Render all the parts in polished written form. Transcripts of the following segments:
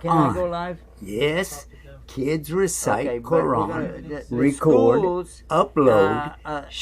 Can I go live? Yes. Kids recite Okay, but Quran, the record, schools, upload,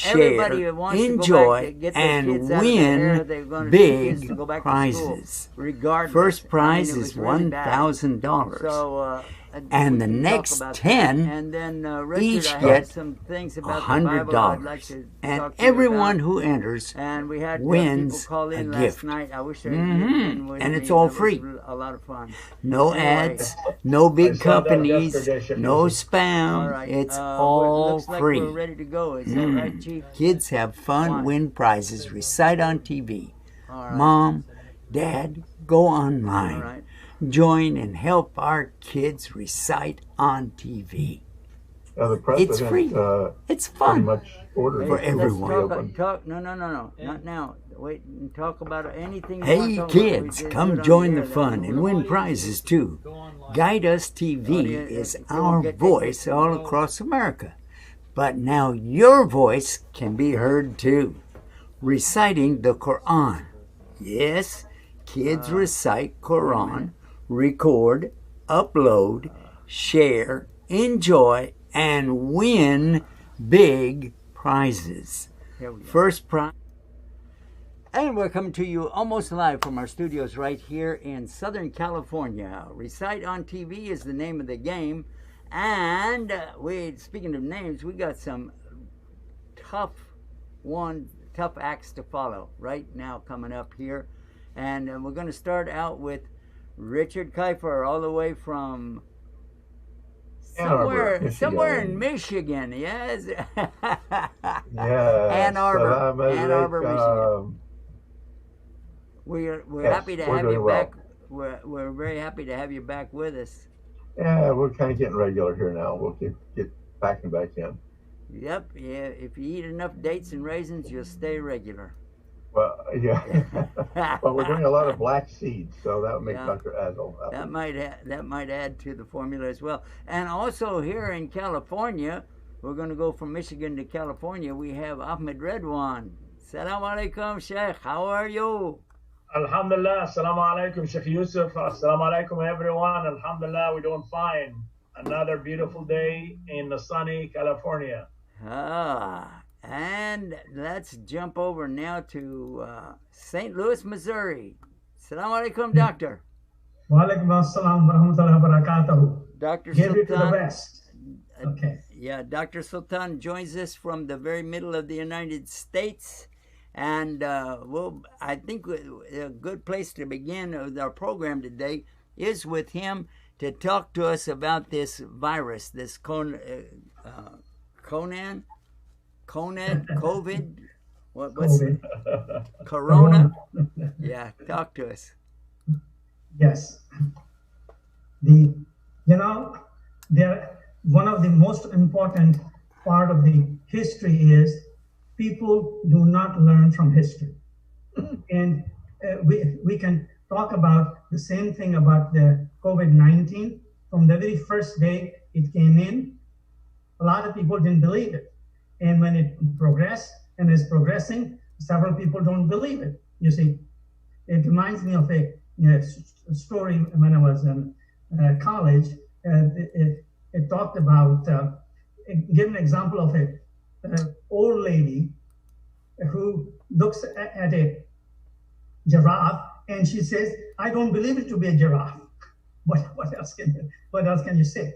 everybody share, that wants to go back to enjoy, get their kids and out of the hair, win they're going to kids to big go back to school, prizes. regardless. First I mean, prize it is was really bad. $1,000. So And we the can talk next about that. 10 And then Richard, each I have get some things about the Bible I'd like $100. to And talk to you everyone about. who enters And we had people wins call a in last gift. night. I wish they'd been with And me. it's all It was free. a lot of fun. No Anyway, ads, no I big saw that companies, yesterday, Sheikh no Yusuf. all spam. right. It's It all looks like free. we're ready to go. Is that right, Chief? Kids have fun, One. win prizes, recite on TV. All right. Mom, Dad, go All online. right. Join and help our kids recite on TV. The It's president free. It's pretty fun. much ordered For the schools to everyone. reopen. No, not now. Wait and talk about anything you want to Hey talk about. We kids, did come good on join the the air. fun and win prizes too. Guide Us TV is our voice all across America. But now your voice can be heard too. Reciting the Quran. Yes, kids recite Quran, record, upload, share, enjoy, and win big prizes. Here we go. First prize. And we're coming to you almost live from our studios right here in Southern California. Recite on TV is the name of the game. And speaking of names, we got some tough acts to follow right now coming up here. And we're going to start out with Richard Kiefer, all the way from somewhere in Michigan. Yes. Yes. Ann Arbor, Salam Michigan. We're Yes, happy to we're have you doing well. back. We're very happy to have you back with us. Yeah, we're kind of getting regular here now. We'll get back and back in. Yep. Yeah. If you eat enough dates and raisins, you'll stay regular. Well, yeah. Well, we're doing a lot of black seeds, so that would make Yeah. Dr. Adil happy. That might add to the formula as well. And also here in California, we're going to go from Michigan to California. We have Ahmed Redwan. Salam alaikum, Sheikh. How are you? Alhamdulillah, assalamu alaikum, Sheikh Yusuf, assalamu alaikum, everyone. Alhamdulillah, we're doing fine. Another beautiful day in the sunny California. And let's jump over now to St. Louis, Missouri. Salam alaikum, Doctor. Wa alaikum assalam wa rahmatullahi wa barakatuhu. Dr. Give it to the Sultan. best. Okay. Yeah, Dr. Sultan joins us from the very middle of the United States. And I think a good place to begin with our program today is with him to talk to us about this virus, this COVID. What's COVID. Corona? Yeah, talk to us. Yes. One of the most important part of the history is people do not learn from history. And we can talk about the same thing about the COVID-19. From the very first day it came in, a lot of people didn't believe it. And when it progressed and is progressing, several people don't believe it. You see, it reminds me of a story when I was in college. It talked about, give an example of an old lady who looks at a giraffe and she says, I don't believe it to be a giraffe. What else can you say?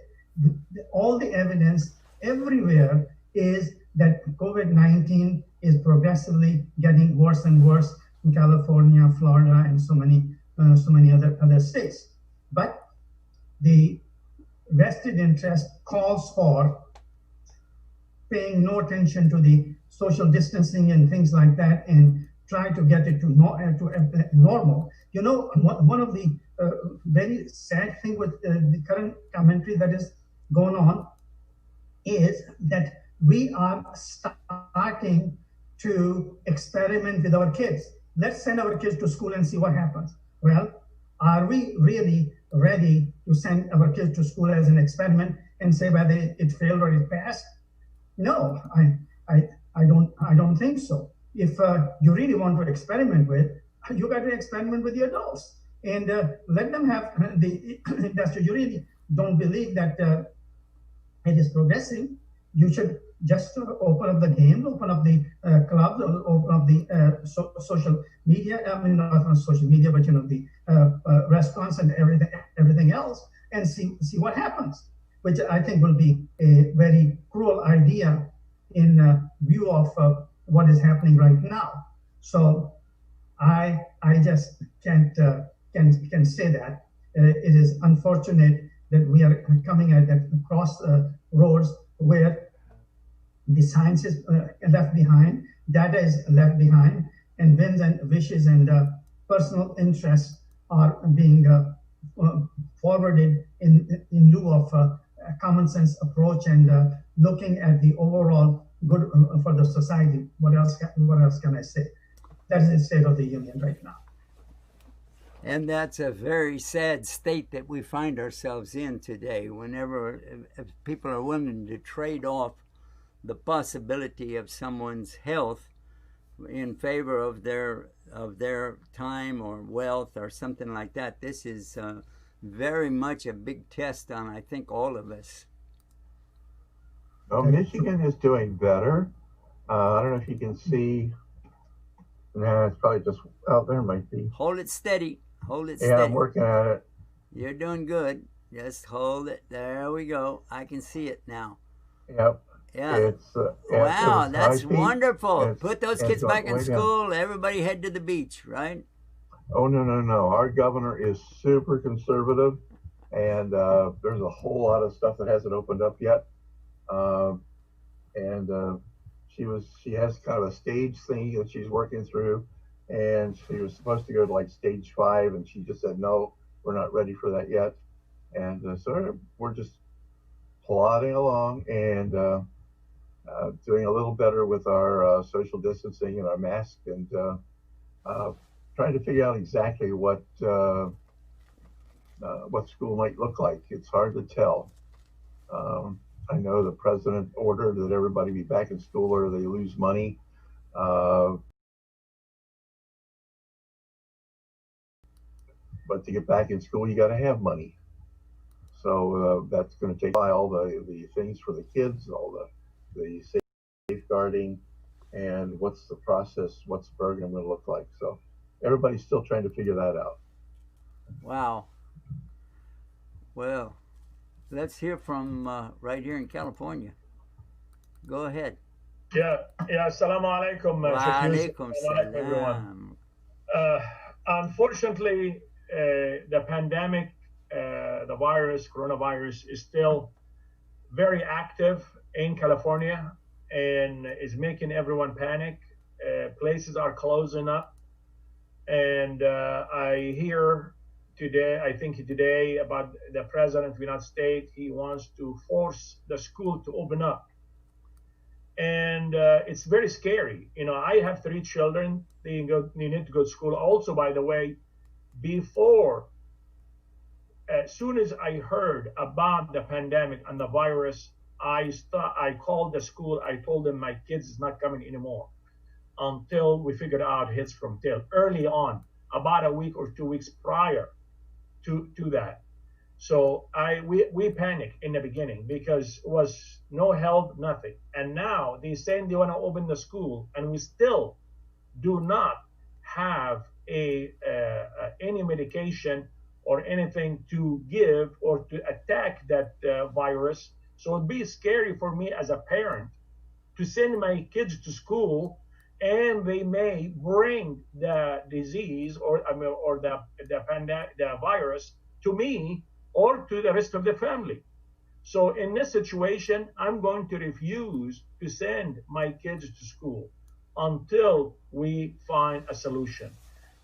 All the evidence everywhere is that COVID-19 is progressively getting worse and worse in California, Florida, and so many other states. But the vested interest calls for paying no attention to the social distancing and things like that, and try to get it to normal. You know, one of the very sad thing with the current commentary that is going on is that we are starting to experiment with our kids. Let's send our kids to school and see what happens. Well, are we really ready to send our kids to school as an experiment and say whether it failed or it passed? No, I don't think so. If you really want to experiment with, you got to experiment with the adults. and let them have the industry. You really don't believe that it is progressing, you should just open up the game, open up the clubs, open up the social media. I mean, not on social media, but the restaurants and everything else, and see what happens. Which I think will be a very cruel idea in view of what is happening right now. So I just can't can say that it is unfortunate that we are coming at that cross roads where the science is left behind, data is left behind, and whims and wishes and personal interests are being forwarded in lieu of a common sense approach and looking at the overall good for the society. What else can I say? That's the state of the union right now. And that's a very sad state that we find ourselves in today. Whenever if people are willing to trade off the possibility of someone's health in favor of their time or wealth or something like that, this is very much a big test on, I think, all of us. Well, Michigan is doing better. I don't know if you can see. Nah, it's probably just out there. Might be. Hold it steady. Hold it Yeah, steady. I'm working at it. You're doing good. Just hold it. There we go. I can see it now. Yep. Yeah. It's wow, that's 5 feet. wonderful. Put those kids back in way down. school. Everybody head to the beach, right? Oh no! Our governor is super conservative, and there's a whole lot of stuff that hasn't opened up yet. And she has kind of a stage thing that she's working through, and she was supposed to go to like stage 5, and she just said no, we're not ready for that yet. And so we're just plodding along and doing a little better with our social distancing and our mask, and trying to figure out exactly what school might look like. It's hard to tell. I know the president ordered that everybody be back in school or they lose money. But to get back in school, you got to have money. So that's going to take all the things for the kids, all the safeguarding, and what's the process, what's the program going to look like. So everybody's still trying to figure that out. Wow. Well, let's hear from right here in California. Go ahead. Yeah. Assalamu alaikum. Wa alaikum salam, everyone. Unfortunately, the pandemic, the coronavirus, is still very active in California and is making everyone panic. Places are closing up. And I hear today about the president of the United States. He wants to force the school to open up. And it's very scary. I have 3 children. They need to go to school. Also, by the way, as soon as I heard about the pandemic and the virus, I called the school. I told them my kids is not coming anymore until we figured out heads from tail early on, about a week or 2 weeks prior to that. So we panicked in the beginning because it was no help, nothing. And now they're saying they want to open the school, and we still do not have any medication or anything to give or to attack that virus. So it'd be scary for me as a parent to send my kids to school, and they may bring the disease or the virus to me or to the rest of the family. So in this situation, I'm going to refuse to send my kids to school until we find a solution.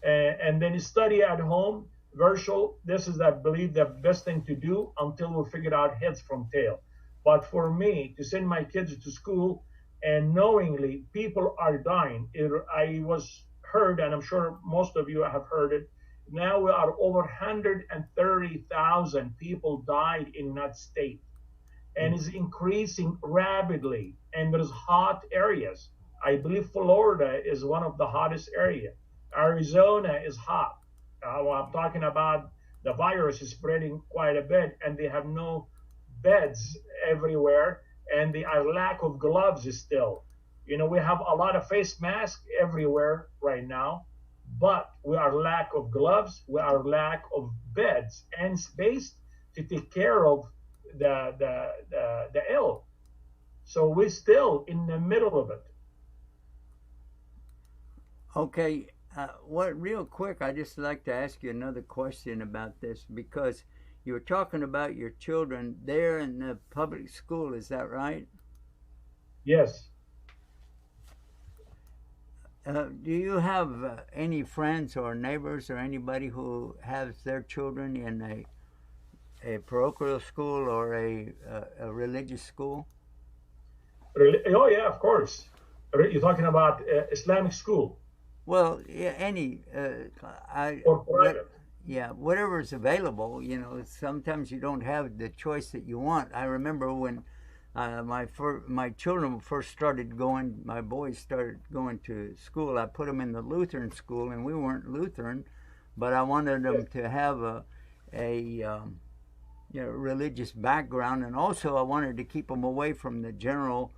And then study at home, virtual. This is, I believe, the best thing to do until we figure out heads from tail. But for me to send my kids to school and knowingly people are dying, I was heard, and I'm sure most of you have heard it, now we are over 130,000 people died in the United States, and is increasing rapidly. And there's hot areas. I believe Florida is one of the hottest areas. Arizona is hot. I'm talking about the virus is spreading quite a bit, and they have no beds everywhere, and the lack of gloves is still. We have a lot of face masks everywhere right now, but we are lack of gloves, we are lack of beds and space to take care of the ill. So we're still in the middle of it. Okay, real quick, I just like to ask you another question about this because you were talking about your children there in the public school. Is that right? Yes. Do you have any friends or neighbors or anybody who has their children in a parochial school or a religious school? Oh yeah, of course. You're talking about Islamic school. Well, yeah, any Or private. yeah, whatever's available. Sometimes you don't have the choice that you want. I remember when my children first started going, my boys started going to school. I put them in the Lutheran school, and we weren't Lutheran, but I wanted them to have a religious background, and also I wanted to keep them away from the general.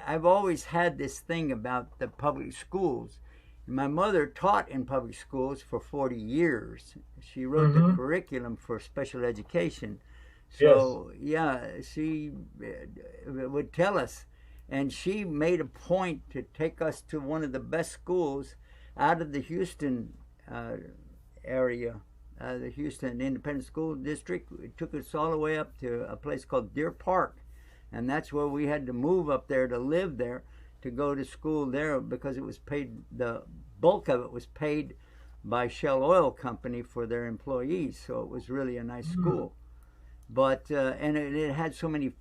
I've always had this thing about the public schools. My mother taught in public schools for 40 years. She wrote the curriculum for special education. So, yeah, she would tell us. And she made a point to take us to one of the best schools out of the Houston area, the Houston Independent School District. It took us all the way up to a place called Deer Park. And that's where we had to move up there to live there, to go to school there, because it was paid, the bulk of it was paid by Shell Oil Company for their employees. So it was really a nice school. But and it had so many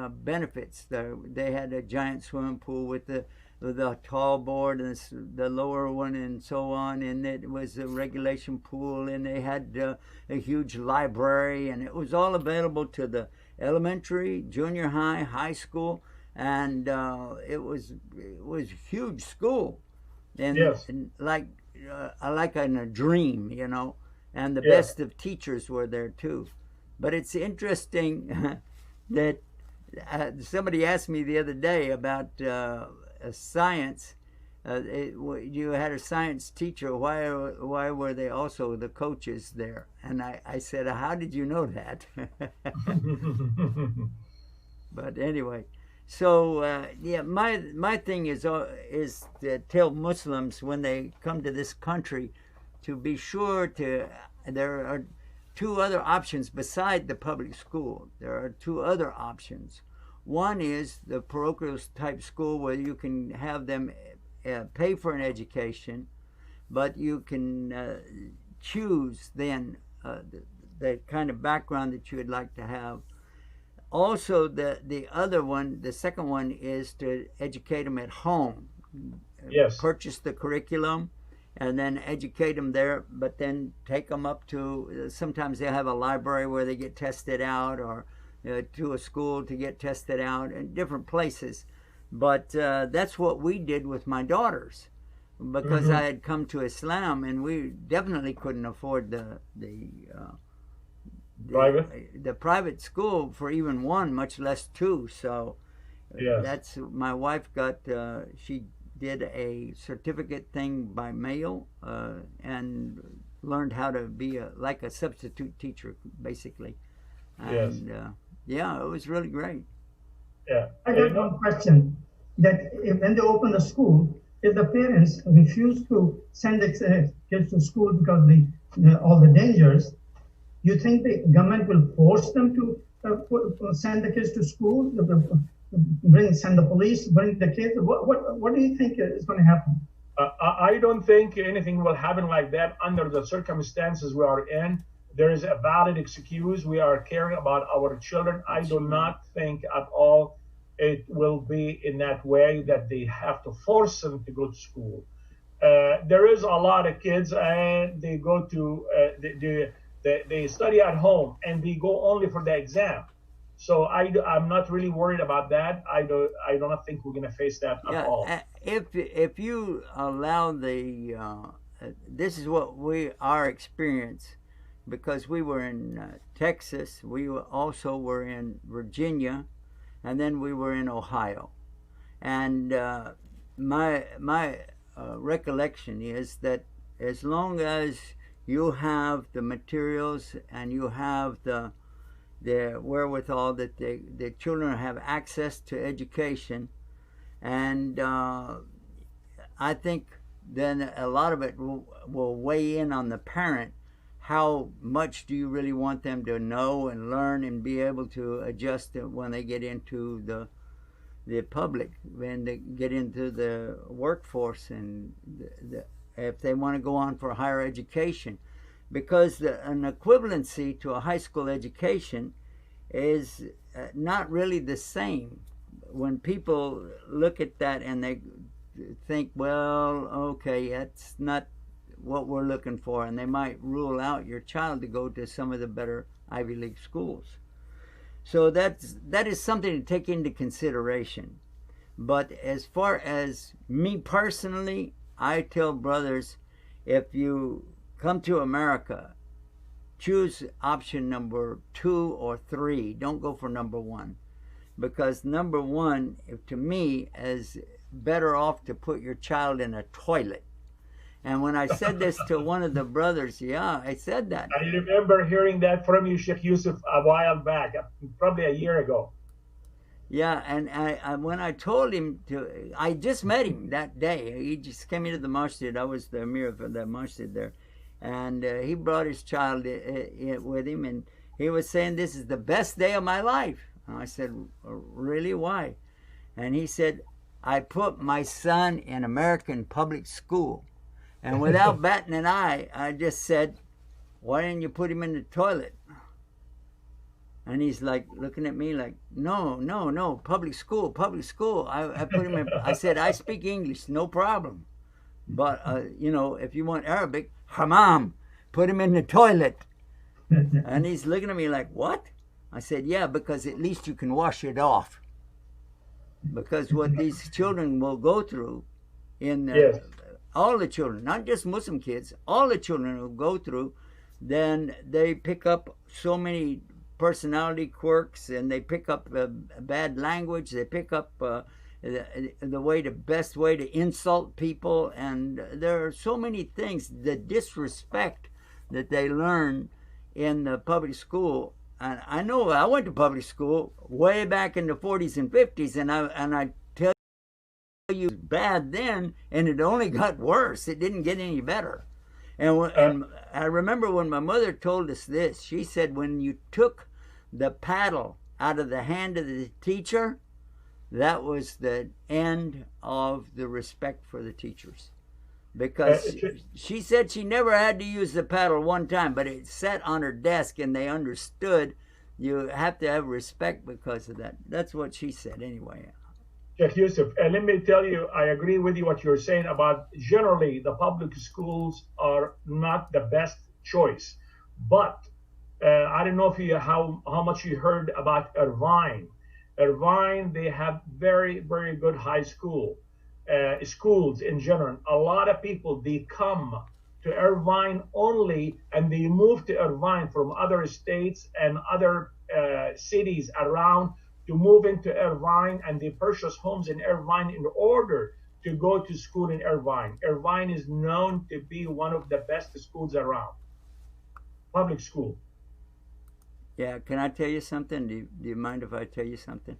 benefits. They had a giant swimming pool with the tall board and the lower one and so on, and it was a regulation pool, and they had a huge library, and it was all available to the elementary, junior high, high school, and it was a huge school, and, and like in a dream, and the best of teachers were there too. But it's interesting that somebody asked me the other day about science. You had a science teacher. Why were they also the coaches there? And I said, how did you know that? But anyway, so yeah, my thing is to tell Muslims when they come to this country to be sure there are two other options beside the public school. There are two other options. One is the parochial type school where you can have them pay for an education, but you can choose then the kind of background that you would like to have. Also, the other one, the second one, is to educate them at home. Yes. Purchase the curriculum and then educate them there, but then take them up to, sometimes they have a library where they get tested out, or to a school to get tested out, in different places. But that's what we did with my daughters, because I had come to Islam, and we definitely couldn't afford the private school for even one, much less two. So that's, my wife got, she did a certificate thing by mail and learned how to be like a substitute teacher, basically. And yeah, it was really great. Yeah. I got one question. That when they open the school, if the parents refuse to send the kids to school because all the dangers, you think the government will force them to send the kids to school? Send the police, bring the kids? What do you think is going to happen? I don't think anything will happen like that under the circumstances we are in. There is a valid excuse. We are caring about our children. I do not think at all it will be in that way that they have to force them to go to school. There is a lot of kids, and they go to they study at home, and they go only for the exam. So I'm not really worried about that. I do not think we're going to face that at all. If you allow this is what our experience, because we were in Texas, we also were in Virginia, and then we were in Ohio. And my recollection is that as long as you have the materials and you have the wherewithal, that the children have access to education, and I think then a lot of it will weigh in on the parent. How much do you really want them to know and learn and be able to adjust when they get into the public, when they get into the workforce, and if they want to go on for higher education? Because an equivalency to a high school education is not really the same. When people look at that and they think, well, okay, that's not what we're looking for, and they might rule out your child to go to some of the better Ivy League schools. So that is something to take into consideration. But as far as me personally, I tell brothers, if you come to America, choose option number 2 or 3. Don't go for number 1. Because number 1, to me, is better off to put your child in a toilet. And when I said this to one of the brothers, yeah, I said that. I remember hearing that from you, Sheikh Yusuf, a while back, probably a year ago. Yeah, and I when I told him to, I just met him that day. He just came into the masjid. I was the emir of the masjid there. And he brought his child with him, and he was saying, this is the best day of my life. And I said, really, why? And he said, I put my son in American public school. And without batting an eye, I just said, why didn't you put him in the toilet? And he's like looking at me like, no, public school. I put him in, I said, I speak English, no problem. But, if you want Arabic, hammam, put him in the toilet. And he's looking at me like, what? I said, yeah, because at least you can wash it off. Because what these children will go through Yes. All the children, not just Muslim kids, all the children will go through, then they pick up so many personality quirks, and they pick up bad language, they pick up the best way to insult people, and there are so many things, the disrespect that they learn in the public school. And I know I went to public school way back in the 40s and 50s, and I tell you, bad then, and it only got worse. It didn't get any better. And I remember when my mother told us this, she said, when you took the paddle out of the hand of the teacher, that was the end of the respect for the teachers. Because she said she never had to use the paddle one time, but it sat on her desk and they understood you have to have respect because of that. That's what she said anyway. Sheikh Yusuf, let me tell you, I agree with you what you're saying about generally the public schools are not the best choice. But I don't know if how much you heard about Irvine. Irvine, they have very, very good high school. Schools in general. A lot of people, they come to Irvine only, and they move to Irvine from other states and other cities around to move into Irvine, and they purchase homes in Irvine in order to go to school in Irvine. Irvine is known to be one of the best schools around, public school. Yeah, can I tell you something? Do you mind if I tell you something?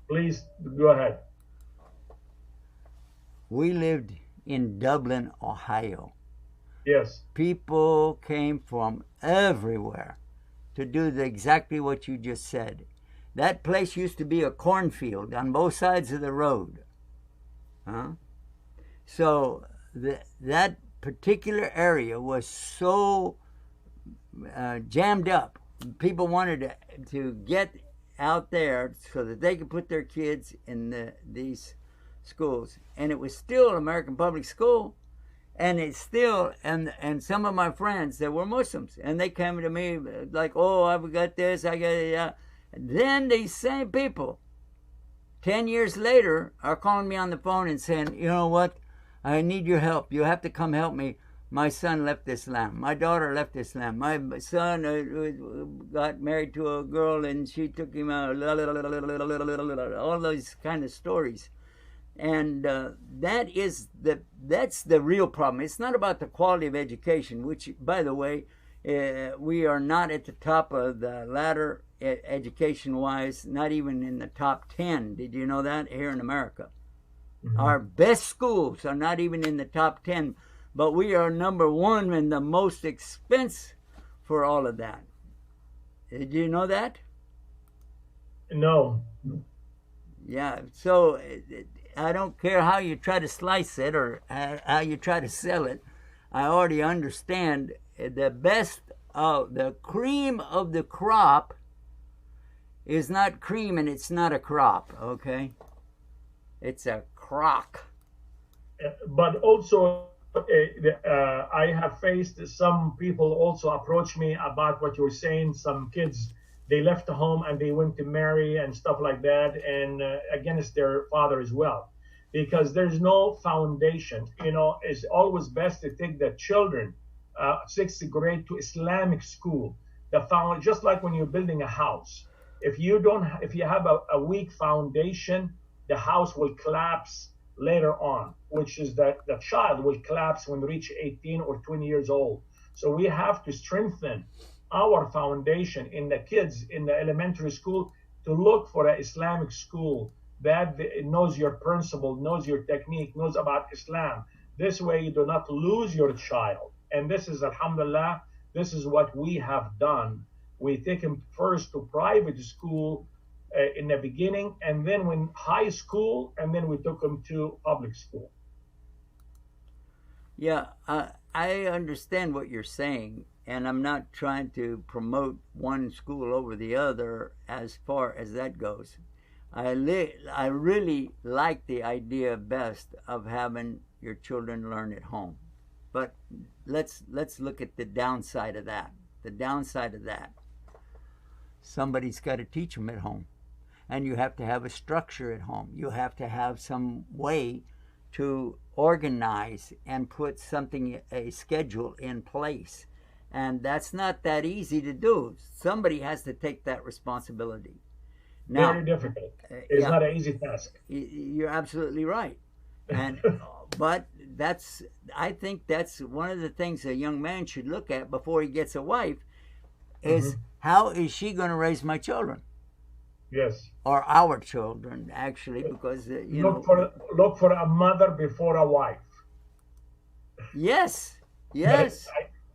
Please, go ahead. We lived in Dublin, Ohio. Yes. People came from everywhere to do exactly what you just said. That place used to be a cornfield on both sides of the road. So that particular area was so jammed up. People wanted to get out there so that they could put their kids in these schools. And it was still an American public school. And it's still, and some of my friends that were Muslims, and they came to me like, oh, I've got this, I got it. Then these same people, 10 years later, are calling me on the phone and saying, you know what, I need your help. You have to come help me. My son left Islam. My daughter left Islam. My son got married to a girl and she took him out. All those kind of stories. And that's the real problem. It's not about the quality of education, which, by the way, we are not at the top of the ladder education-wise, not even in the top 10. Did you know that, here in America? Mm-hmm. Our best schools are not even in the top 10, but we are number one in the most expense for all of that. Did you know that? No. Yeah, so I don't care how you try to slice it or how you try to sell it. I already understand the best of the cream of the crop is not cream and it's not a crop, okay? It's a crock. But also, I have faced some people also approach me about what you're saying. Some kids, they left the home and they went to marry and stuff like that, and against their father as well, because there's no foundation. You know, it's always best to take the children, 6th grade to Islamic school. Just like when you're building a house, if you have a weak foundation, the house will collapse later on, which is that the child will collapse when they reach 18 or 20 years old. So we have to strengthen our foundation in the kids in the elementary school, to look for an Islamic school that knows your principle, knows your technique, knows about Islam. This way you do not lose your child. And this is, alhamdulillah, this is what we have done. We take him first to private school in the beginning, and then when high school, and then we took him to public school. Yeah, I understand what you're saying, and I'm not trying to promote one school over the other as far as that goes. I really like the idea best of having your children learn at home. But let's look at the downside of that. The downside of that. Somebody's got to teach them at home. And you have to have a structure at home. You have to have some way to organize and put a schedule in place. And that's not that easy to do. Somebody has to take that responsibility. Now, very difficult. It's not an easy task. You're absolutely right. And but I think that's one of the things a young man should look at before he gets a wife is, how is she going to raise my children? Yes. Or our children, actually, because look for a mother before a wife. Yes. Yes.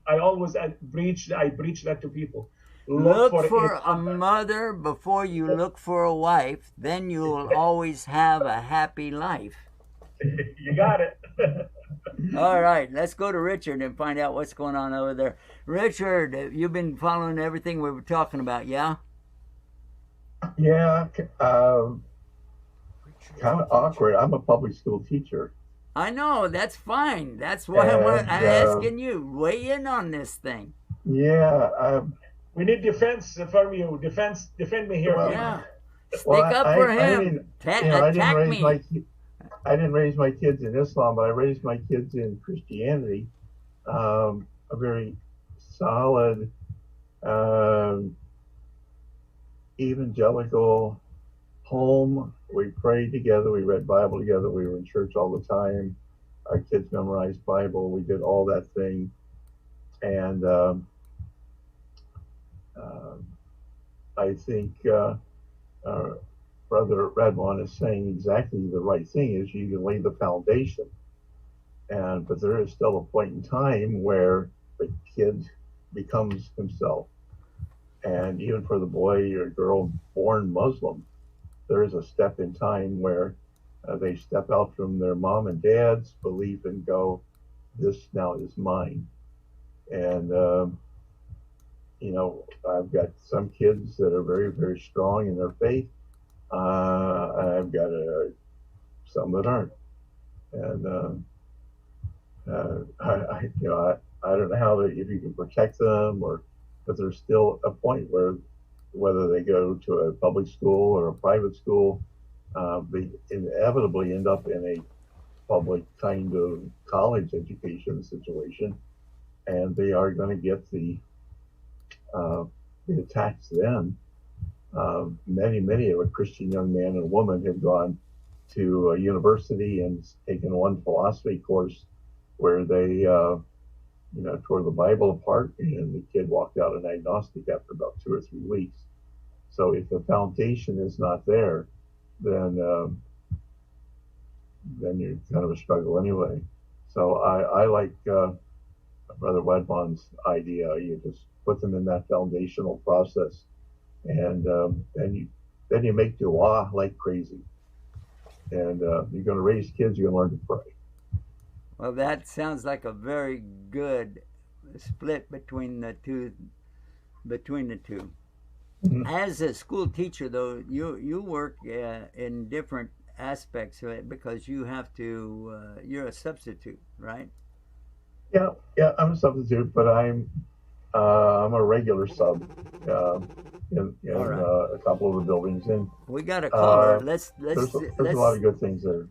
I always preach that to people. Look for a mother before you look for a wife. Then you will always have a happy life. You got it. All right, let's go to Richard and find out what's going on over there. Richard, you've been following everything we were talking about, yeah? Yeah, kind of awkward. I'm a public school teacher. I know, that's fine. That's why I'm asking you. Weigh in on this thing. Yeah. We need defense from you. Defend me here. Well, yeah. Stick up for him. Attack me. I didn't raise my kids in Islam, but I raised my kids in Christianity. A very solid, evangelical home. We prayed together. We read Bible together. We were in church all the time. Our kids memorized Bible. We did all that thing. And I think Brother Redwan is saying exactly the right thing, is you can lay the foundation. But there is still a point in time where the kid becomes himself. And even for the boy or girl born Muslim, there is a step in time where they step out from their mom and dad's belief and go, this now is mine. And, I've got some kids that are very, very strong in their faith. I've got some that aren't. And I don't know how if you can protect them, but there's still a point where whether they go to a public school or a private school, they inevitably end up in a public kind of college education situation. and they are going to get the attacks then. Many of a Christian young man and woman have gone to a university and taken one philosophy course where they tore the Bible apart, and the kid walked out an agnostic after about 2 or 3 weeks. So if the foundation is not there, then you're kind of a struggle anyway. So I like Brother Wedmon's idea. You just put them in that foundational process, and then you make dua like crazy. And you're going to raise kids, you're going to learn to pray. Well, that sounds like a very good split between the two. Mm-hmm. As a school teacher, though, you work in different aspects of it because you have to. You're a substitute, right? Yeah, I'm a substitute, but I'm a regular sub in right. A couple of the buildings. And we got a caller. Let's there's a lot of good things there.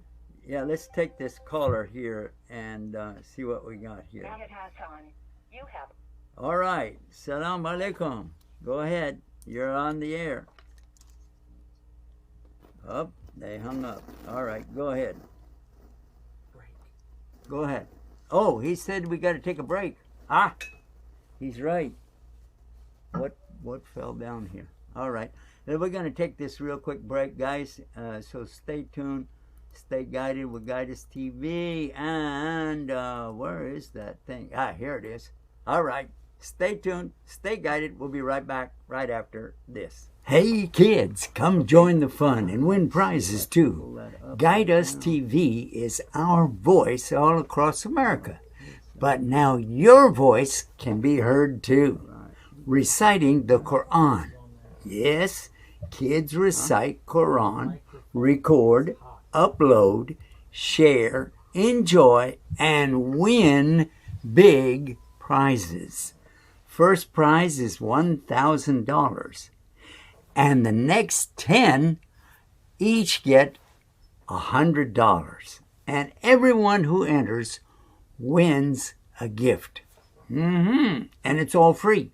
Yeah, let's take this caller here and see what we got here. You have. All right. Salam alaikum. Go ahead. You're on the air. Oh, they hung up. All right. Go ahead. Break. Go ahead. Oh, he said we got to take a break. Ah, he's right. What fell down here? All right. Then we're going to take this real quick break, guys. So stay tuned. Stay guided with Guidus TV. And where is that thing? Ah, here it is. All right. Stay tuned. Stay guided. We'll be right back right after this. Hey kids, come join the fun and win prizes too. Guidus TV is our voice all across America. But now your voice can be heard too. Reciting the Quran. Yes, kids recite Quran, record, upload, share, enjoy, and win big prizes. First prize is $1,000. And the next 10 each get $100. And everyone who enters wins a gift. And it's all free.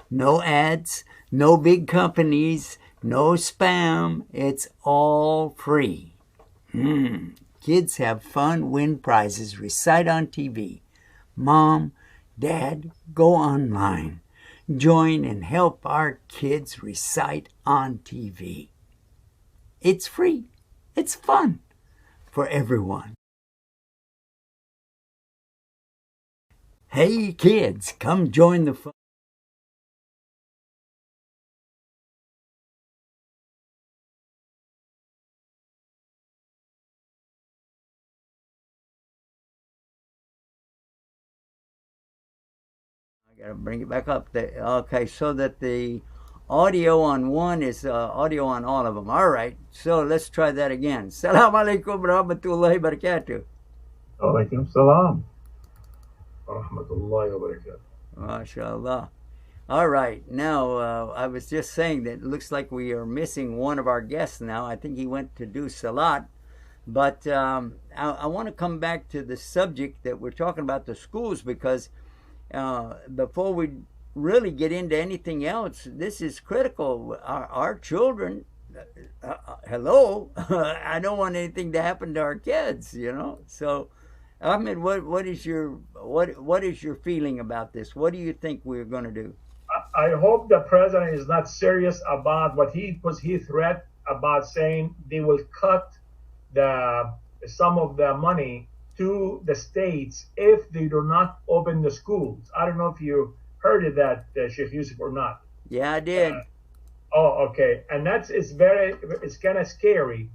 No ads, no big companies, no spam. It's all free. Kids have fun, win prizes, recite on TV. Mom, Dad, go online. Join and help our kids recite on TV. It's free. It's fun for everyone. Hey kids, come join the fun. I gotta bring it back up. Okay, so that the audio on one is audio on all of them. All right, so let's try that again. Salam alaikum rahmatullahi barakatuh. Alaikum salam rahmatullahi wa barakatuh. MashaAllah. All right, now I was just saying that it looks like we are missing one of our guests now. I think he went to do salat. But I want to come back to the subject that we're talking about, the schools, because before we really get into anything else, this is critical. Our children, hello, I don't want anything to happen to our kids, you know. So, Ahmed, what is your feeling about this? What do you think we're going to do? I hope the president is not serious about what he threat about saying they will cut some of the money to the states if they do not open the schools. I don't know if you heard of that, Sheikh Yusuf, or not. Yeah, I did. Okay. And it's kind of scary.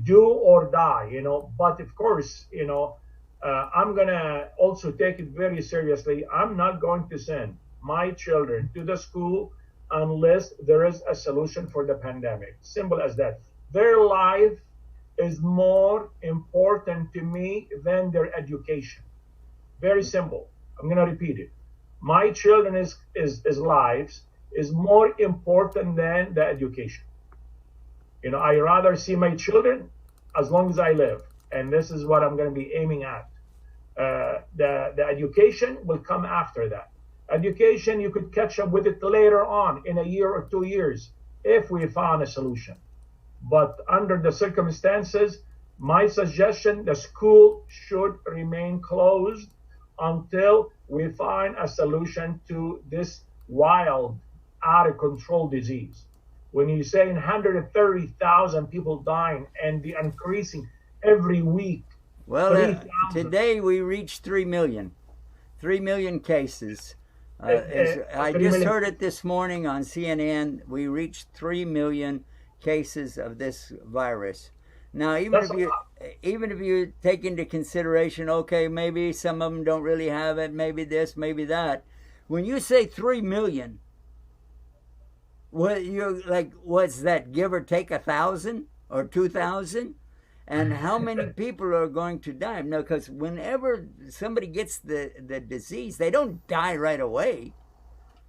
Do or die, you know. But of course, you know, I'm going to also take it very seriously. I'm not going to send my children to the school unless there is a solution for the pandemic. Simple as that. Their life is more important to me than their education. Very simple. I'm going to repeat it. My children's lives is more important than the education. You know, I rather see my children as long as I live, and this is what I'm going to be aiming at. The education will come after that. Education, you could catch up with it later on in a year or 2 years if we found a solution. But under the circumstances, my suggestion, the school should remain closed until we find a solution to this wild, out of control disease. When you say 130,000 people dying and the increasing every week. Well, today we reached 3 million. 3 million cases. I just heard it this morning on CNN. We reached 3 million cases of this virus. Now, even if you take into consideration, okay, maybe some of them don't really have it, maybe this, maybe that. When you say 3 million, what you're like, what's that? Give or take 1,000 or 2,000? And how many people are going to die? No, because whenever somebody gets the disease, they don't die right away.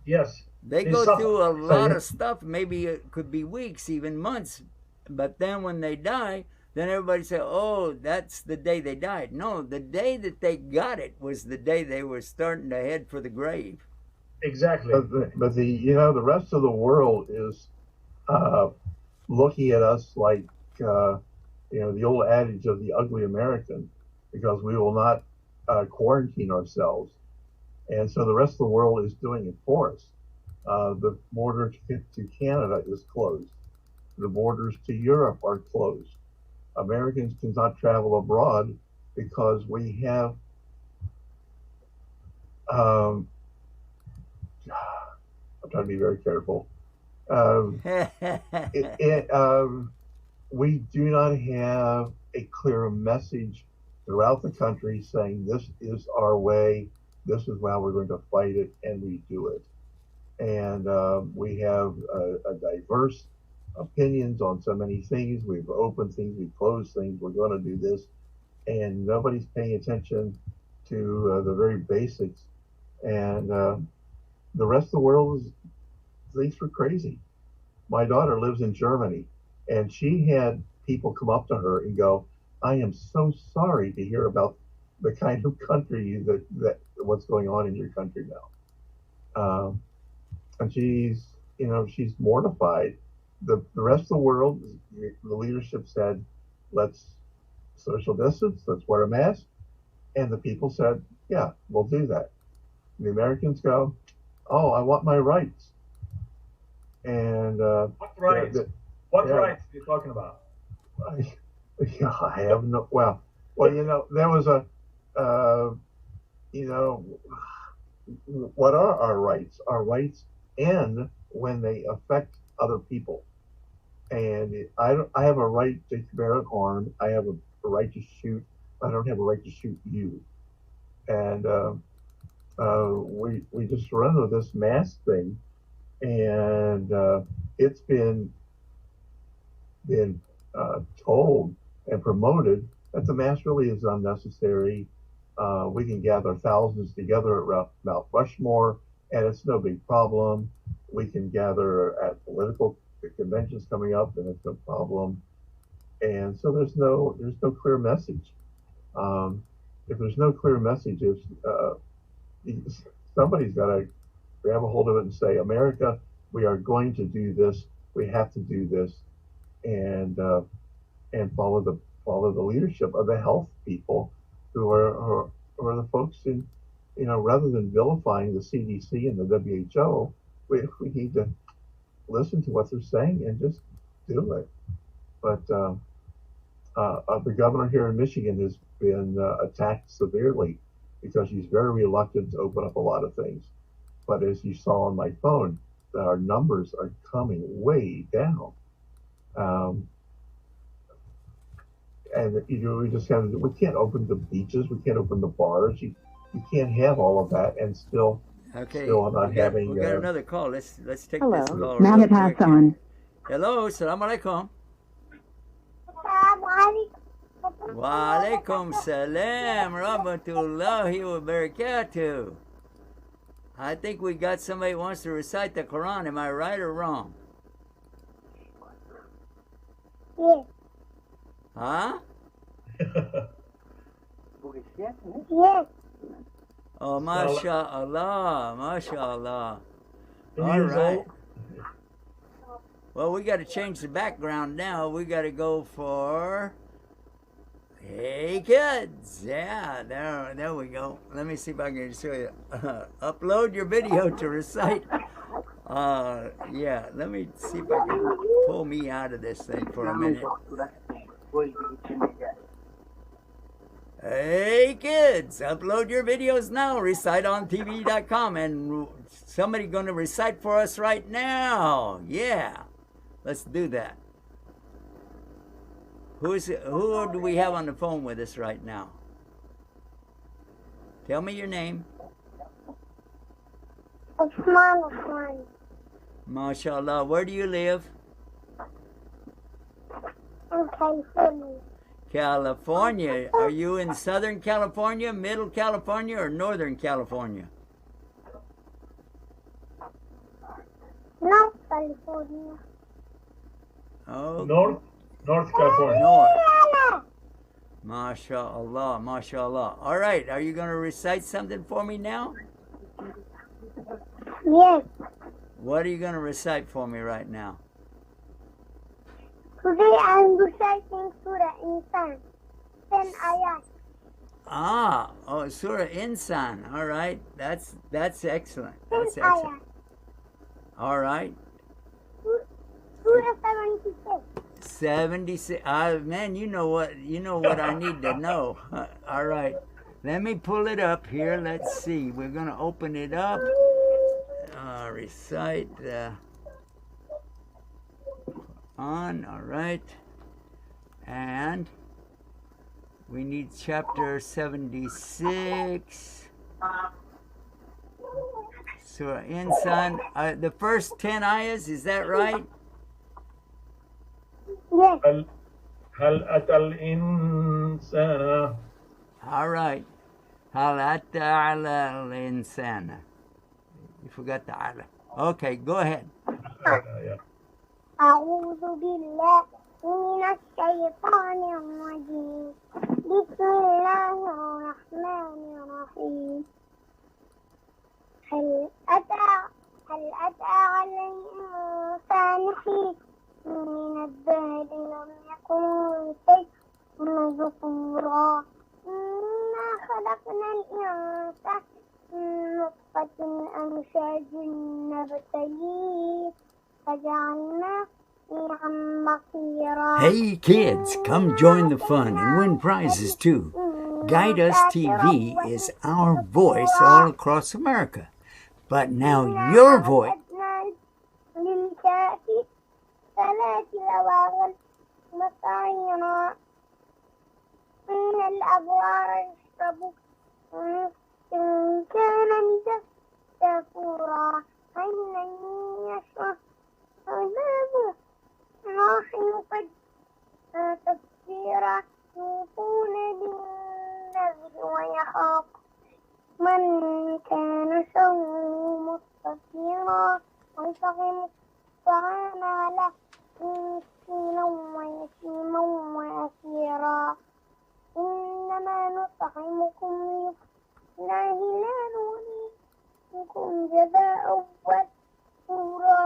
Yes. They go through a lot of stuff. Maybe it could be weeks, even months. But then when they die, then everybody say, oh, that's the day they died. No, the day that they got it was the day they were starting to head for the grave. Exactly. But the rest of the world is looking at us like, the old adage of the ugly American, because we will not quarantine ourselves. And so the rest of the world is doing it for us. The border to Canada is closed. The borders to Europe are closed. Americans cannot travel abroad because we have I'm trying to be very careful. We do not have a clear message throughout the country saying this is our way, this is how we're going to fight it, and we do it. And we have a diverse opinions on so many things. We've opened things, we've closed things, we're going to do this, and nobody's paying attention to the very basics. And the rest of the world thinks we're crazy. My daughter lives in Germany, and she had people come up to her and go, I am so sorry to hear about the kind of country that what's going on in your country now. And she's mortified. The rest of the world, the leadership said, let's social distance, let's wear a mask. And the people said, yeah, we'll do that. The Americans go, oh, I want my rights. And what rights? What rights are you talking about? I have no. Well, there was a. What are our rights? Our rights end when they affect other people. And I have a right to bear an arm. I have a right to shoot. I don't have a right to shoot you. And we just run with this mask thing, and it's been told and promoted that the mask really is unnecessary. We can gather thousands together at Mount Rushmore, and it's no big problem. We can gather at political conventions coming up, and it's no problem. And so there's no clear message. If there's no clear message, somebody's got to grab a hold of it and say, America, we are going to do this. We have to do this, and follow the leadership of the health people, who are the folks in, rather than vilifying the CDC and the WHO, we need to listen to what they're saying and just do it. But the governor here in Michigan has been attacked severely because she's very reluctant to open up a lot of things. But as you saw on my phone, our numbers are coming way down. And we can't open the beaches, we can't open the bars. You can't have all of that and still not having. We got another call. Let's take Hello. this call. Now to pass on. Hello, Assalamu alaikum. Wa alaikum salam rahmatullahi wa barakatuh. I think we got somebody who wants to recite the Quran. Am I right or wrong? Yeah. Huh? Yes. Oh, mashallah, mashallah. 2 All years right. old. Well, we got to change the background now. We got to go for Hey Kids. Yeah, there we go. Let me see if I can show you. Upload your video to recite. Yeah, let me see if I can pull me out of this thing for a minute. Hey kids, upload your videos now, reciteontv.com, and somebody going to recite for us right now. Yeah, let's do that. Who do we have on the phone with us right now? Tell me your name. Osman. MashaAllah. Where do you live? In California. California. Are you in Southern California, Middle California, or Northern California? North California. Oh, North California. North. MashaAllah, MashaAllah. All right, are you going to recite something for me now? Yes. What are you going to recite for me right now? Today I'm reciting Surah Insan. 10 ayat. Oh, Surah Insan. All right, that's excellent. 10 That's excellent. ayat. All right. Surah 76. 76. Man, you know what I need to know. All right. Let me pull it up here. Let's see. We're going to open it up. Recite on. All right. And we need chapter 76. Surah Insan. The first 10 ayahs, is that right? Yes. هل أتى الإنسان. All right. هل أتى على الإنسان. You forgot the ala. Okay, go ahead. أعوذ بالله من الشيطان الرجيم. بسم الله الرحمن الرحيم. هل أتى على الإنسان حين من الدهر لم يكن شيئا مذكورا. إنا خلقنا الإنسان من نطفة أمشاج نبتليه فجعلناه سميعا بصيرا. Hey kids, come join the fun and win prizes too. Guide Us TV is our voice all across America. But now your voice. إن الأبرار يشربوا إن كان مدفورا عينا يشرب عذابه راح قد تفسيرا يوفون بالنذر ويخاف من كان شره مستطيرا ويطعم الطعام على مسكينا ويتيما وأسيرا إنما نطعمكم لله لا نريد منكم جزاء وشكورا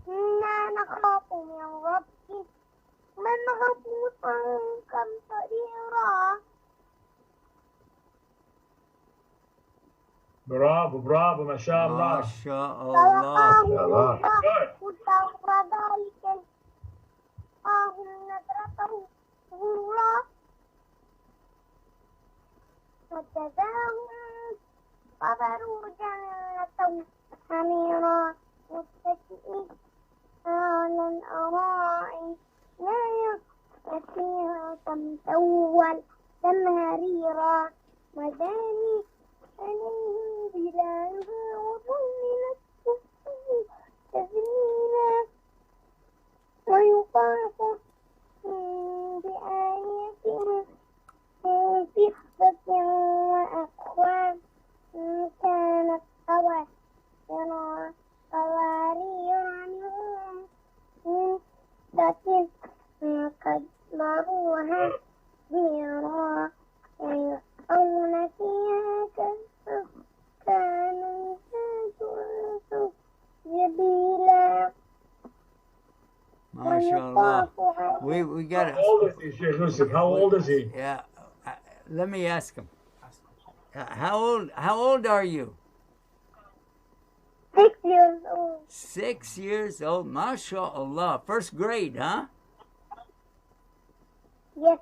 إنا نخاف من ربك من غفوطا قمطريرا. برافو ما شاء الله. MashaAllah. وشر ذلك نظرته غرورا وجزاهم صبروا جنة حميرا متكئين على الأرائك لا يرى فيها شمسا ولا زمهريرا وداني عليهم ظلالها وظللت قصور تذليلا ويطاف بآية فضة وأكواب كانت قوارير من فضة قدروها كبيرا ويلقون فيها كان الناس جبيلا MashaAllah. ويطاف عليهم We got How old is he, Sheikh Yusuf? How old is he? Yeah. Let me ask him. How old are you? 6 years old. 6 years old. MashaAllah. First grade, huh? Yes,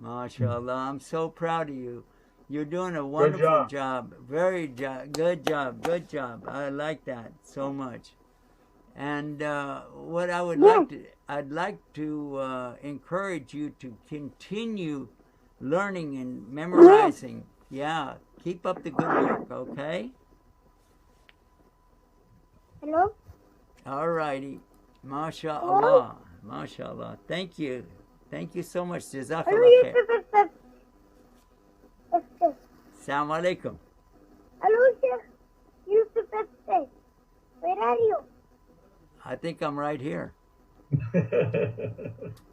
MashaAllah. I'm so proud of you. You're doing a wonderful job. Very good job. Good job. I like that so much. And what I would I'd like to encourage you to continue learning and memorizing. Yeah, keep up the good work, okay? hello. All righty. MashaAllah. MashaAllah. Thank you. Thank you so much. Hello, Jazakallah khair. Yusuf Estes. Assalamu alaikum. Hello, Sheikh Yusuf Estes. Where are you? I think I'm right here.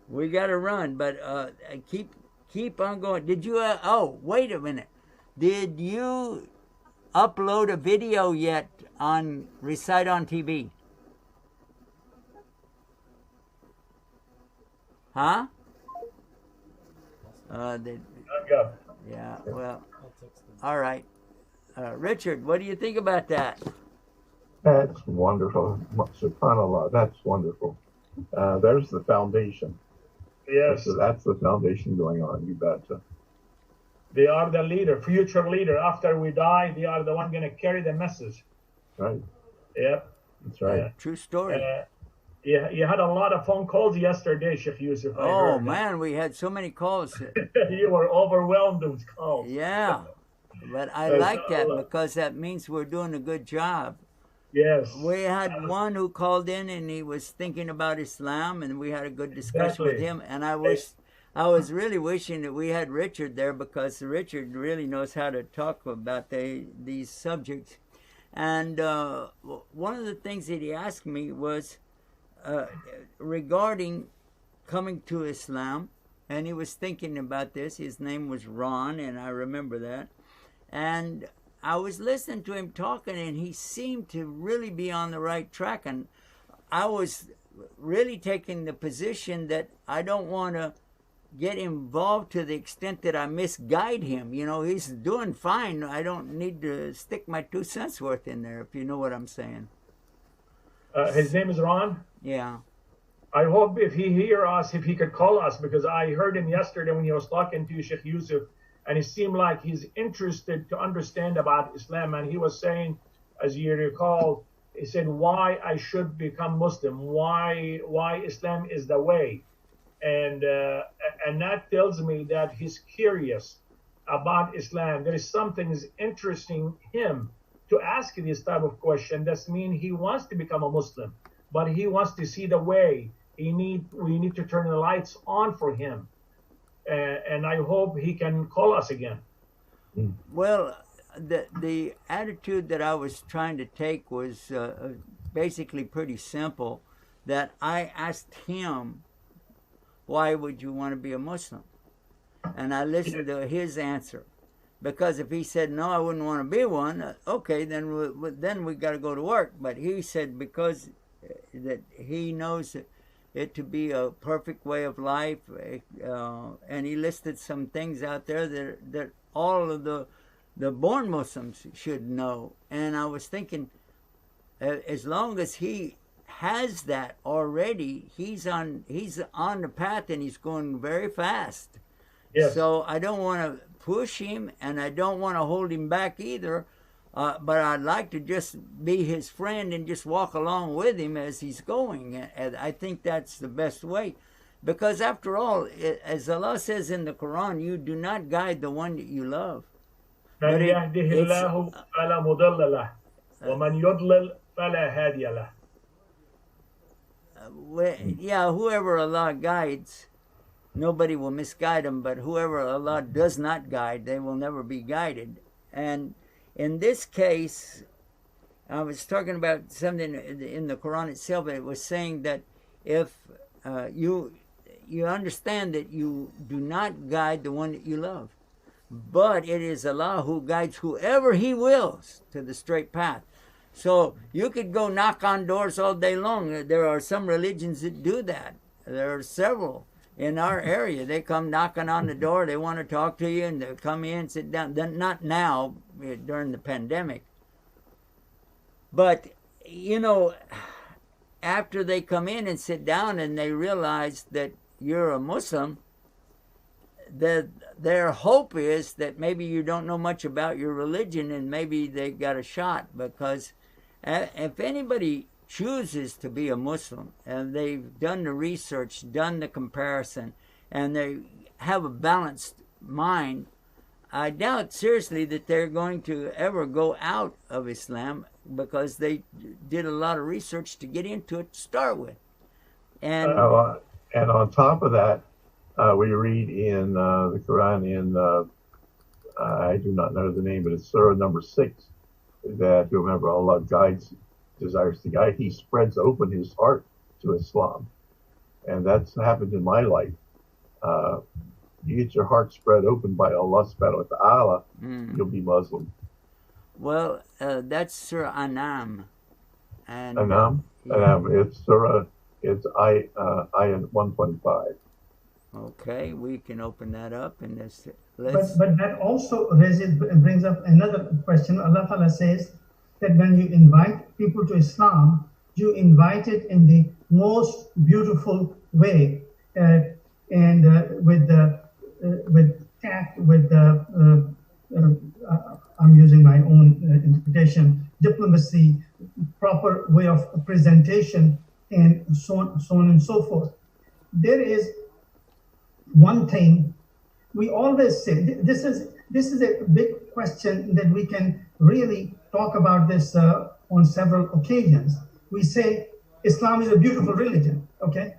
We got to run, but keep on going. Did you? Oh, wait a minute. Did you upload a video yet on Recite on TV? Huh? Yeah. Well. All right. Richard, what do you think about that? That's wonderful. SubhanAllah, that's wonderful. There's the foundation. Yes. That's the foundation going on. You betcha. They are the leader, future leader. After we die, they are the one going to carry the message. Right. Yep. That's right. True story. You had a lot of phone calls yesterday, Sheikh Yusuf. Oh, man, we had so many calls. You were overwhelmed with calls. Yeah. But I like that because that means we're doing a good job. Yes. We had one who called in and he was thinking about Islam, and we had a good discussion with him. And I was really wishing that we had Richard there because Richard really knows how to talk about these subjects. And one of the things that he asked me was regarding coming to Islam, and he was thinking about this. His name was Ron, and I remember that. And I was listening to him talking, and he seemed to really be on the right track. And I was really taking the position that I don't want to get involved to the extent that I misguide him. You know, he's doing fine. I don't need to stick my 2 cents worth in there, if you know what I'm saying. His name is Ron? Yeah. I hope if he hear us, if he could call us, because I heard him yesterday when he was talking to you, Sheikh Yusuf, and it seemed like he's interested to understand about Islam. And he was saying, as you recall, he said, why I should become Muslim, why Islam is the way. And that tells me that he's curious about Islam. There is something is interesting him to ask this type of question. That means he wants to become a Muslim, but he wants to see the way. We need to turn the lights on for him. And I hope he can call us again. Well, the attitude that I was trying to take was basically pretty simple, that I asked him, why would you want to be a Muslim? And I listened to his answer. Because if he said, no, I wouldn't want to be one, okay, then we got to go to work. But he said because that he knows it to be a perfect way of life, and he listed some things out there that all of the born Muslims should know. And I was thinking, as long as he has that already, he's on the path, and he's going very fast. Yes. So I don't want to push him, and I don't want to hold him back either. But I'd like to just be his friend and just walk along with him as he's going. And I think that's the best way. Because after all, as Allah says in the Quran, you do not guide the one that you love. But yeah, whoever Allah guides, nobody will misguide them. But whoever Allah does not guide, they will never be guided. And in this case, I was talking about something in the Quran itself. It was saying that if you you understand that you do not guide the one that you love, but it is Allah who guides whoever He wills to the straight path. So you could go knock on doors all day long. There are some religions that do that. There are several in our area. They come knocking on the door. They want to talk to you, and they come in, sit down. Not now, during the pandemic. But, you know, after they come in and sit down and they realize that you're a Muslim, that their hope is that maybe you don't know much about your religion, and maybe they got a shot. Because if anybody chooses to be a Muslim and they've done the research, done the comparison, and they have a balanced mind, I doubt seriously that they're going to ever go out of Islam, because they did a lot of research to get into it to start with. And on top of that, we read in the Quran in I do not know the name, but it's Surah number 6, that whomever Allah desires to guide, He spreads open His heart to Islam, and that's happened in my life. You get your heart spread open by Allah subhanahu wa ta'ala, you'll be Muslim. Well, that's Surah Anam. And Anam? It's Surah, it's ayat 125. Okay, we can open that up and this. But that also brings up another question. Allah Ta'ala says that when you invite people to Islam, you invite it in the most beautiful way, and with tact, I'm using my own interpretation, diplomacy, proper way of presentation, and so on and so forth. There is one thing we always say. This is a big question that we can really talk about this on several occasions. We say Islam is a beautiful religion. Okay,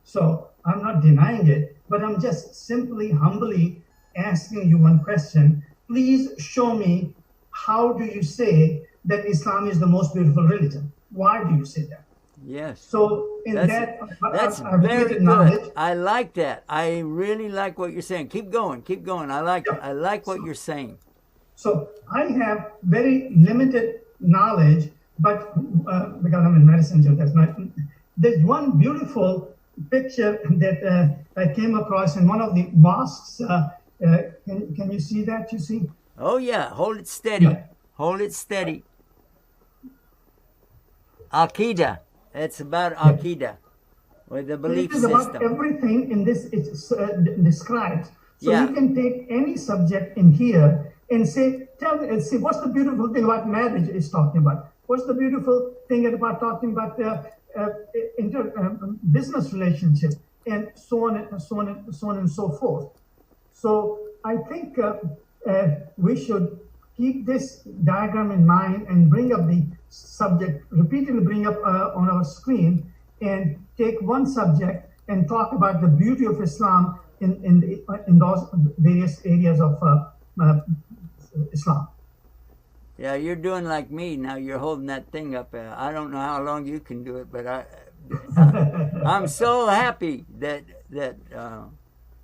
so I'm not denying it, but I'm just simply humbly asking you one question. Please show me, how do you say that Islam is the most beautiful religion? Why do you say that? Yes. So that's very good. I like that. I really like what you're saying. Keep going. Keep going. I like what you're saying. So I have very limited knowledge, but because I'm in medicine, so that's not. There's one beautiful picture that I came across in one of the mosques. Can you see that? You see? Oh yeah. Hold it steady. Yeah. Hold it steady. Aqidah. It's about Aqidah, with the belief system. It is about everything in this describes. So you can take any subject in here and say, see, what's the beautiful thing about marriage is talking about? What's the beautiful thing about talking about business relationship, and so on and so on and so on and so forth. So I think we should keep this diagram in mind and bring up the subject, repeatedly bring up on our screen, and take one subject and talk about the beauty of Islam in those various areas of Islam. Yeah, you're doing like me now. You're holding that thing up. I don't know how long you can do it, but I'm so happy that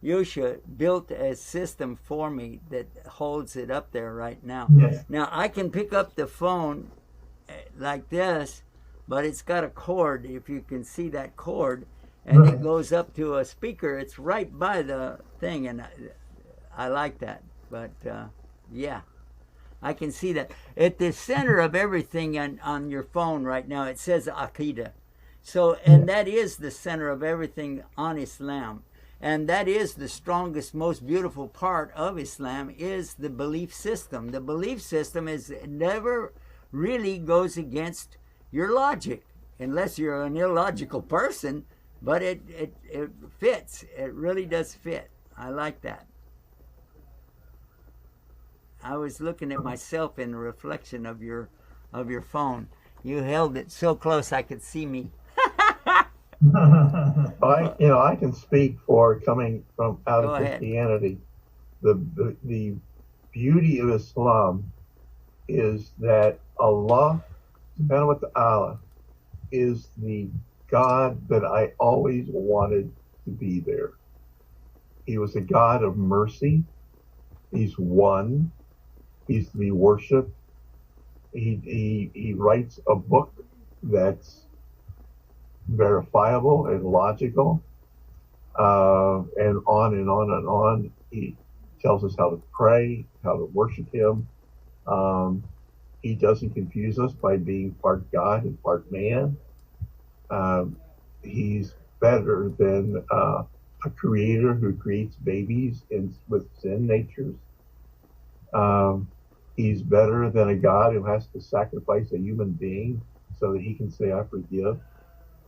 Yusha built a system for me that holds it up there right now. Yes. Now I can pick up the phone like this, but it's got a cord, if you can see that cord, and it goes up to a speaker. It's right by the thing, and I like that. But yeah, I can see that. At the center of everything on your phone right now, it says Aqidah. So, and that is the center of everything on Islam. And that is the strongest, most beautiful part of Islam, is the belief system. The belief system never really goes against your logic, unless you're an illogical person, but it fits. It really does fit. I like that. I was looking at myself in the reflection of your phone. You held it so close I could see me. I can speak for coming from out of Christianity. The beauty of Islam is that Allah subhanahu wa ta'ala is the God that I always wanted to be there. He was a God of mercy. He's one. He's to be worshipped. He writes a book that's verifiable and logical, and on and on and on. He tells us how to pray, how to worship him. He doesn't confuse us by being part God and part man. He's better than a creator who creates babies with sin natures. He's better than a God who has to sacrifice a human being so that he can say, I forgive.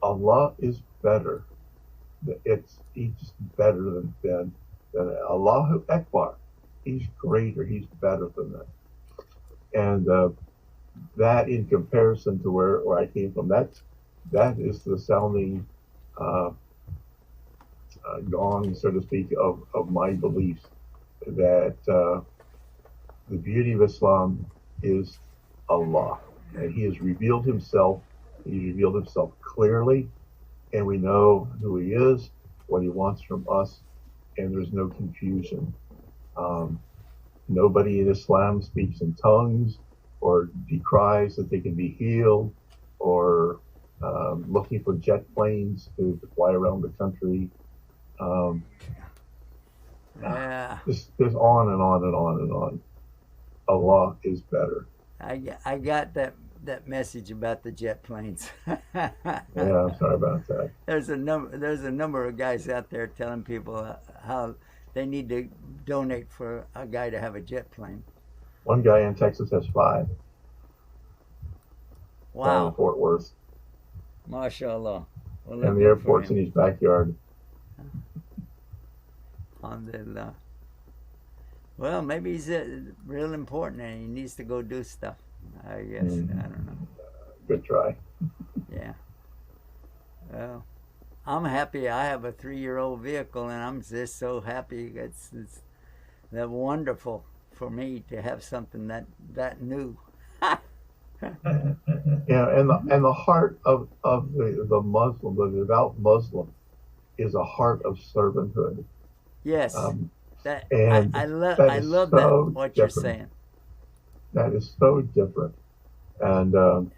Allah is better. He's just better than Allahu Akbar. He's greater. He's better than that. And that, in comparison to where I came from, that is the sounding gong, so to speak, of my beliefs, that the beauty of Islam is Allah, and He has revealed Himself. He revealed Himself clearly, and we know who He is, what He wants from us, and there's no confusion. Nobody in Islam speaks in tongues or decries that they can be healed, or looking for jet planes to fly around the country. There's on and on and on and on. Allah is better. I got that message about the jet planes. Yeah, I'm sorry about that. There's a number of guys out there telling people how they need to donate for a guy to have a jet plane. One guy in Texas has 5. Wow. Down in Fort Worth. MashaAllah. Well, and the airport's in his backyard. Alhamdulillah. Well, maybe he's real important and he needs to go do stuff. I guess. I don't know. Good try. Yeah. Well, I'm happy. I have a 3-year-old vehicle, and I'm just so happy. It's that wonderful for me to have something that new. Yeah, and the heart of the Muslim, the devout Muslim, is a heart of servanthood. Yes. I love so that what you're different. saying. That is so different, and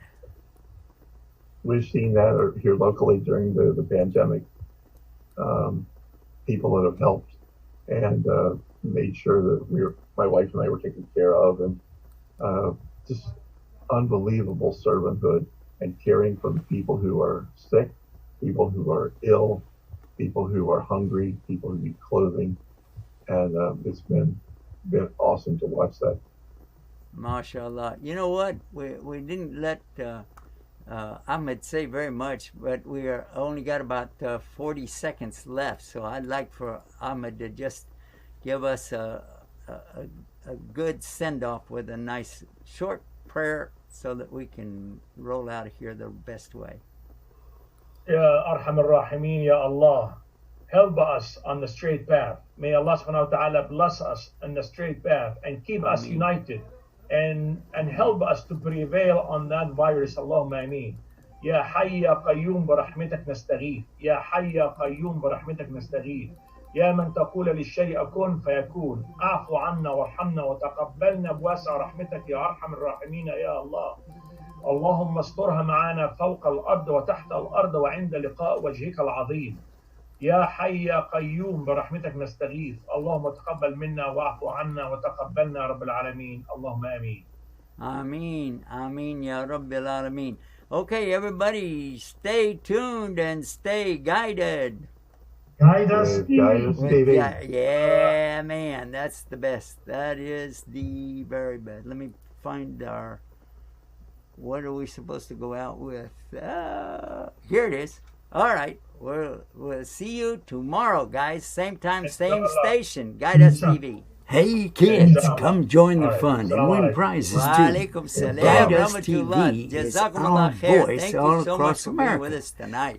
we've seen that here locally during the pandemic. People that have helped and made sure that my wife and I were taken care of, and just unbelievable servanthood and caring for the people who are sick, people who are ill, people who are hungry, people who need clothing, and it's been awesome to watch that. MashaAllah. You know what? We didn't let Ahmed say very much, but we are only got about 40 seconds left. So I'd like for Ahmed to just give us a good send-off with a nice short prayer so that we can roll out of here the best way. Ya Arham Ar-Rahimin, Ya Allah, help us on the straight path. May Allah subhanahu wa ta'ala bless us on the straight path and keep us united and help us to prevail on that virus. Allahumma ameen. Ya Hayy Ya Qayyum برحمتك نستغيث. Ya Hayy Ya Qayyum برحمتك نستغيث. يا من تقول للشيء كن فيكون اعف عنا وارحمنا وتقبلنا بواسع رحمتك يا ارحم الراحمين يا الله. اللهم استرها معنا فوق الارض وتحت الارض وعند لقاء وجهك العظيم. يا حي يا قيوم برحمتك نستغيث. اللهم تقبل منا واعف عنا وتقبلنا يا رب العالمين. اللهم امين. Ameen. Ameen Ya Rabbil Alameen. Okay, everybody, stay tuned and stay guided. Guide us, TV. Yeah, man, that's the best. That is the very best. Let me find what are we supposed to go out with? Here it is. All right, we'll see you tomorrow, guys. Same time, same station. Guide Us TV. Hey kids, come join the fun and win prizes too. Guide Us TV is our voice all across America.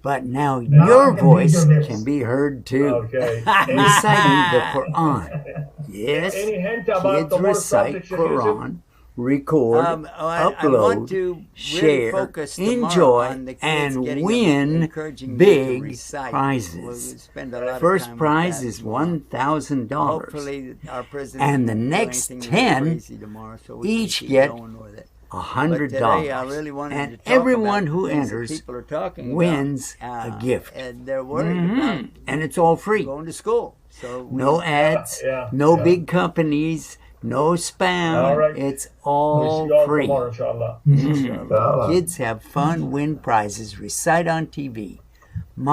But now your voice can be heard too. Reciting the Quran. Yes, kids recite Quran record, I upload, want to really share, focus tomorrow enjoy, on the kids and getting win encouraging them to big recite. prizes. We'll spend a lot of First time with prize that is tomorrow. $1,000. Hopefully, our president And the won't do next anything 10 crazy tomorrow, so we each can keep get going with it. $100. But today, I really wanted And to talk everyone about who things that enters people are talking wins about, a gift. and they're worried about And it's all free. going to school. So No ads, Yeah, no yeah. big companies, no spam. All right. It's We'll all see you all free. tomorrow, inshallah. Kids have fun, win prizes, recite on TV.